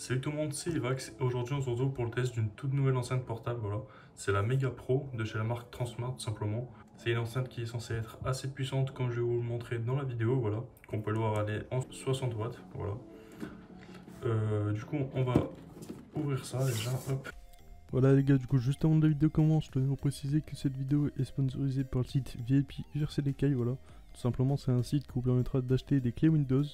Salut tout le monde, c'est Evax et aujourd'hui on se retrouve pour le test d'une toute nouvelle enceinte portable. Voilà. C'est la Mega Pro de chez la marque Transmart tout simplement. C'est une enceinte qui est censée être assez puissante comme je vais vous le montrer dans la vidéo, voilà. Qu'on peut le voir aller en 60 watts, voilà. Du coup on va ouvrir ça déjà, hop. Voilà les gars, du coup juste avant que la vidéo commence, je tenais à vous préciser que cette vidéo est sponsorisée par le site VIP GRC voilà. Tout simplement c'est un site qui vous permettra d'acheter des clés Windows.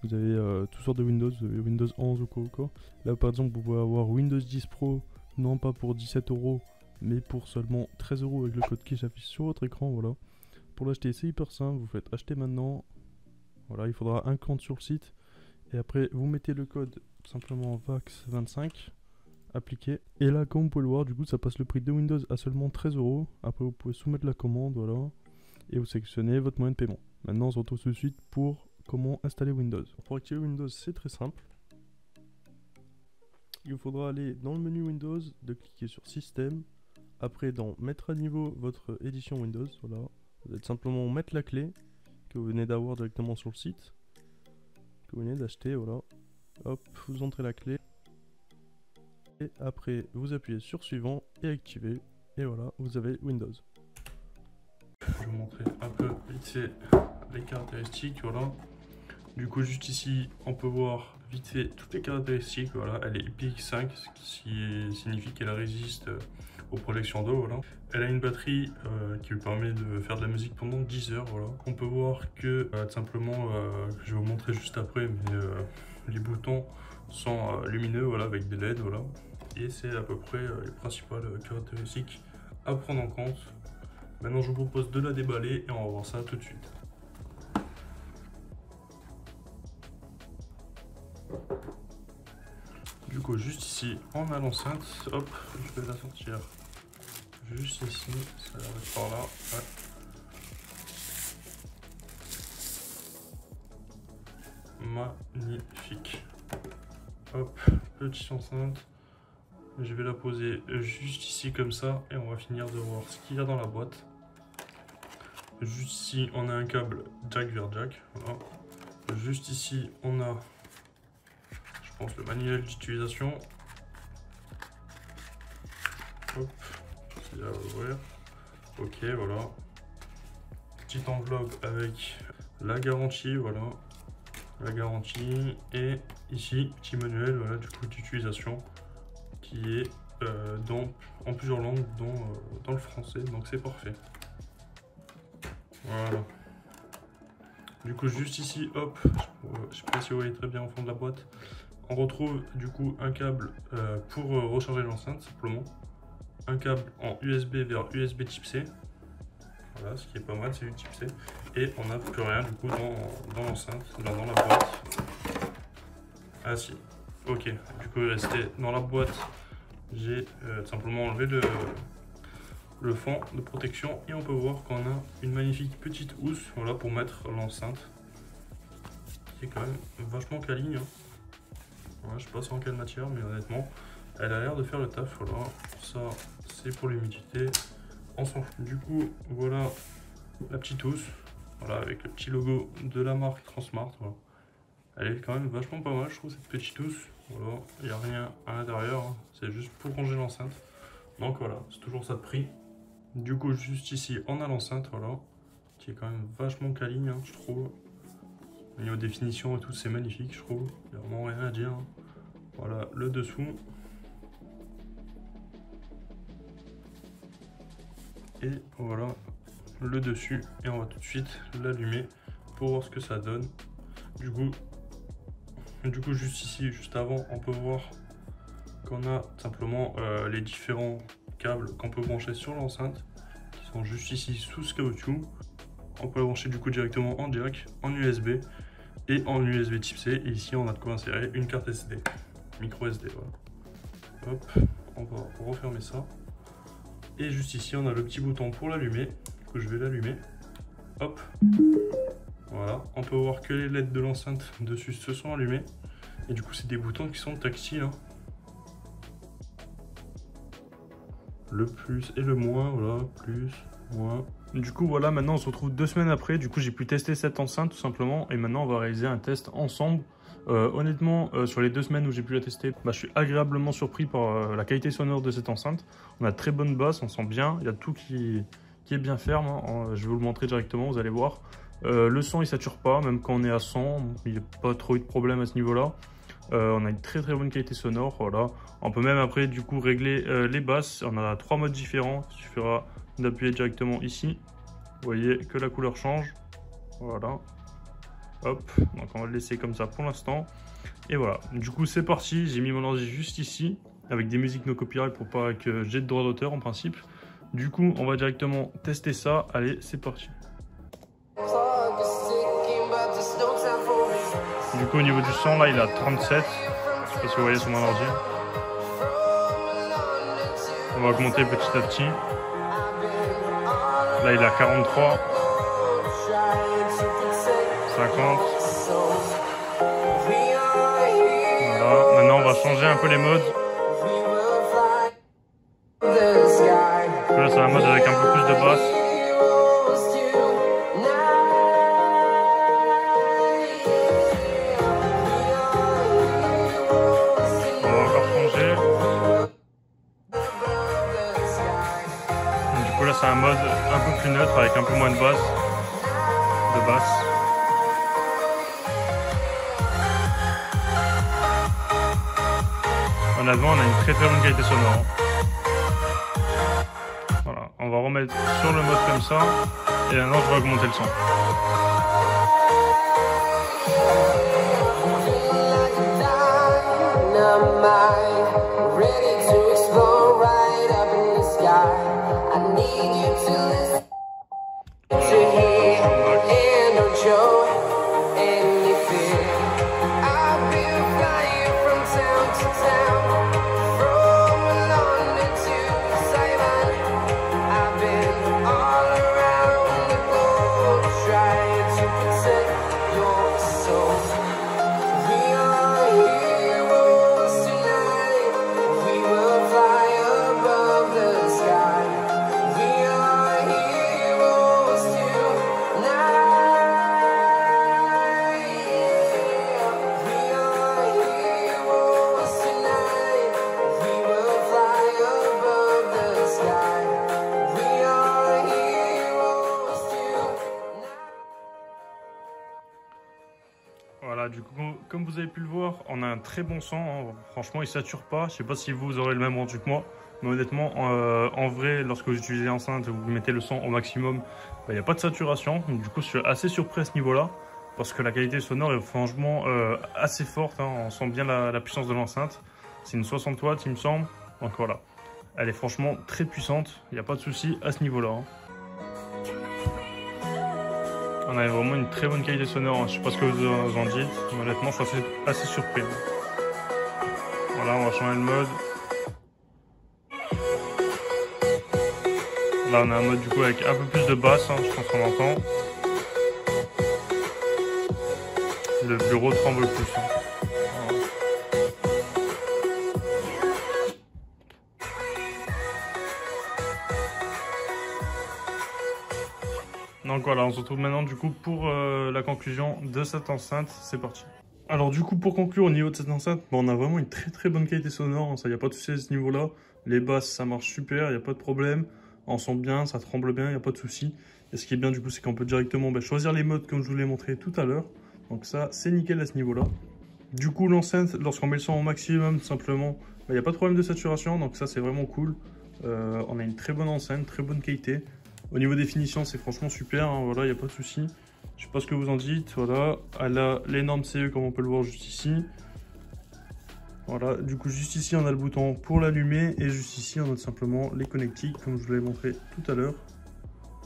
Vous avez toutes sortes de Windows, vous avez Windows 11 ou quoi. Là par exemple vous pouvez avoir Windows 10 Pro, non pas pour 17 €, mais pour seulement 13 € avec le code qui s'affiche sur votre écran, voilà. Pour l'acheter c'est hyper simple, vous faites acheter maintenant. Voilà, il faudra un compte sur le site. Et après vous mettez le code tout simplement VAX25. Appliqué. Et là, comme vous pouvez le voir, du coup, ça passe le prix de Windows à seulement 13 €. Après, vous pouvez soumettre la commande, voilà. Et vous sélectionnez votre moyen de paiement. Maintenant, on se retrouve tout de suite pour comment installer Windows. Pour activer Windows, c'est très simple. Il vous faudra aller dans le menu Windows, de cliquer sur Système. Après, dans Mettre à niveau votre édition Windows, voilà. Vous allez simplement mettre la clé que vous venez d'avoir directement sur le site. Que vous venez d'acheter, voilà. Hop, vous entrez la clé. Et après, vous appuyez sur suivant et activer. Et voilà, vous avez Windows. Je vais vous montrer un peu vite fait les caractéristiques, voilà. Du coup, juste ici, on peut voir vite fait toutes les caractéristiques, voilà. Elle est IPX5, ce qui signifie qu'elle résiste aux projections d'eau, voilà. Elle a une batterie qui lui permet de faire de la musique pendant 10 heures, voilà. On peut voir que, tout simplement, je vais vous montrer juste après, mais les boutons sont lumineux, voilà, avec des LED, voilà. Et c'est à peu près les principales caractéristiques à prendre en compte. Maintenant, je vous propose de la déballer et on va voir ça tout de suite. Du coup, juste ici, on a l'enceinte. Hop, je vais la sortir juste ici. Ça va être par là. Ouais. Magnifique. Hop, petite enceinte. Je vais la poser juste ici comme ça et on va finir de voir ce qu'il y a dans la boîte. Juste ici, on a un câble jack vers jack. Voilà. Juste ici, on a, je pense, le manuel d'utilisation. Hop, il va ouvrir. Ok, voilà. Petite enveloppe avec la garantie, voilà. La garantie. Et ici, petit manuel, voilà, du coup, d'utilisation qui est en plusieurs langues, dans le français, donc c'est parfait. Voilà. Du coup, juste ici, hop, je sais pas si vous voyez très bien au fond de la boîte, on retrouve du coup un câble pour recharger l'enceinte, simplement. Un câble en USB vers USB type C. Voilà, ce qui est pas mal, c'est du type C. Et on n'a plus rien du coup dans l'enceinte, dans la boîte. Ah si, ok. Du coup, il restait dans la boîte. J'ai simplement enlevé le fond de protection et on peut voir qu'on a une magnifique petite housse, voilà, pour mettre l'enceinte qui est quand même vachement quali, hein. Voilà, je sais pas c'est en quelle matière, mais honnêtement elle a l'air de faire le taf. Voilà, ça c'est pour l'humidité, on s'en fout. Du coup voilà la petite housse, voilà, avec le petit logo de la marque Transmart, voilà. Elle est quand même vachement pas mal, je trouve, cette petite housse. Voilà, il n'y a rien à l'intérieur, hein. C'est juste pour ranger l'enceinte. Donc voilà, c'est toujours ça de prix. Du coup, juste ici, on a l'enceinte, voilà, qui est quand même vachement quali, hein, je trouve. Au niveau définition et tout, c'est magnifique, je trouve. Il n'y a vraiment rien à dire, hein. Voilà, le dessous. Et voilà, le dessus. Et on va tout de suite l'allumer pour voir ce que ça donne. Du coup, juste ici, juste avant, on peut voir qu'on a simplement les différents câbles qu'on peut brancher sur l'enceinte, qui sont juste ici sous ce caoutchouc. On peut le brancher du coup directement en jack, en USB et en USB type C. Et ici, on a de quoi insérer une carte SD, micro SD. Voilà. Hop, on va refermer ça. Et juste ici, on a le petit bouton pour l'allumer. Du coup, je vais l'allumer. Hop. Voilà, on peut voir que les LED de l'enceinte dessus se sont allumés. Et du coup, c'est des boutons qui sont tactiles, hein. Le plus et le moins, voilà, plus, moins. Du coup, voilà, maintenant on se retrouve 2 semaines après. Du coup, j'ai pu tester cette enceinte tout simplement. Et maintenant, on va réaliser un test ensemble Honnêtement, sur les 2 semaines où j'ai pu la tester, je suis agréablement surpris par la qualité sonore de cette enceinte. On a très bonne basse, on sent bien, il y a tout qui est bien ferme, hein. Je vais vous le montrer directement, vous allez voir. Le son il sature pas, même quand on est à 100, il n'y a pas trop eu de problème à ce niveau-là. On a une très bonne qualité sonore, voilà. On peut même après du coup régler les basses, on a 3 modes différents, il suffira d'appuyer directement ici. Vous voyez que la couleur change, voilà. Hop, donc on va le laisser comme ça pour l'instant. Et voilà, du coup c'est parti, j'ai mis mon ordi juste ici, avec des musiques no copyright pour pas que j'ai de droit d'auteur en principe. Du coup on va directement tester ça, allez c'est parti. Du coup au niveau du son là il est à 37, je sais pas si vous voyez sur mon ordi. On va augmenter petit à petit. Là il est à 43. 50. Voilà, maintenant on va changer un peu les modes. Là c'est un mode avec un peu plus de basse. On va encore changer. Du coup là c'est un mode un peu plus neutre avec un peu moins de basse. Honnêtement, on a une très bonne qualité sonore. Voilà, on va remettre sur le mode comme ça. Et maintenant, je vais augmenter le son. Voilà, du coup, comme vous avez pu le voir, on a un très bon son, hein. Franchement il sature pas, je sais pas si vous aurez le même rendu que moi, mais honnêtement, en vrai, lorsque vous utilisez l'enceinte, vous mettez le son au maximum, il n'y a pas de saturation, donc du coup je suis assez surpris à ce niveau-là, parce que la qualité sonore est franchement assez forte, hein. On sent bien la puissance de l'enceinte, c'est une 60 watts il me semble, donc voilà, elle est franchement très puissante, il n'y a pas de souci à ce niveau-là, hein. On a vraiment une très bonne qualité sonore, hein. Je sais pas ce que vous en dites, mais honnêtement je suis assez surpris. Voilà, on va changer le mode. Là on a un mode du coup avec un peu plus de basse, hein, je pense qu'on entend. Le bureau tremble plus, hein. Donc voilà, on se retrouve maintenant du coup pour la conclusion de cette enceinte, c'est parti. Alors du coup pour conclure au niveau de cette enceinte, on a vraiment une très bonne qualité sonore, hein, ça y a pas de souci à ce niveau là. Les basses ça marche super, il n'y a pas de problème, on sent bien, ça tremble bien, il n'y a pas de souci. Et ce qui est bien du coup c'est qu'on peut directement choisir les modes comme je vous l'ai montré tout à l'heure. Donc ça c'est nickel à ce niveau là. Du coup l'enceinte, lorsqu'on met le son au maximum simplement, il n'y a pas de problème de saturation, donc ça c'est vraiment cool. On a une très bonne enceinte, très bonne qualité. Au niveau des finitions, c'est franchement super, hein, voilà, il n'y a pas de souci. Je sais pas ce que vous en dites, voilà. Elle a l'énorme CE comme on peut le voir juste ici. Voilà, du coup juste ici on a le bouton pour l'allumer et juste ici on a simplement les connectiques comme je vous l'ai montré tout à l'heure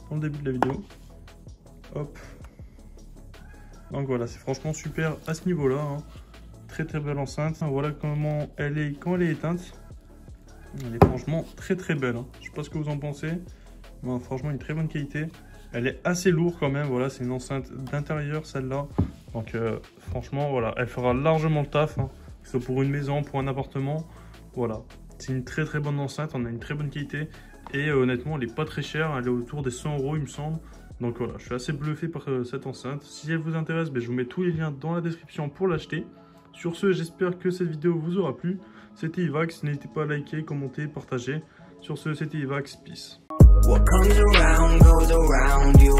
dans le début de la vidéo. Hop. Donc voilà, c'est franchement super à ce niveau-là, hein. Très belle enceinte. Voilà comment elle est quand elle est éteinte. Elle est franchement très belle, hein. Je sais pas ce que vous en pensez. Bon, franchement une très bonne qualité, elle est assez lourde quand même, voilà, c'est une enceinte d'intérieur celle-là, donc franchement voilà, elle fera largement le taf, hein, que ce soit pour une maison, pour un appartement, voilà, c'est une très bonne enceinte, on a une très bonne qualité, et honnêtement elle est pas très chère, elle est autour des 100 € il me semble, donc voilà, je suis assez bluffé par cette enceinte. Si elle vous intéresse, je vous mets tous les liens dans la description pour l'acheter, Sur ce, j'espère que cette vidéo vous aura plu. C'était Ivax, n'hésitez pas à liker, commenter, partager. Sur ce, c'était Ivax, peace. What comes around goes around, you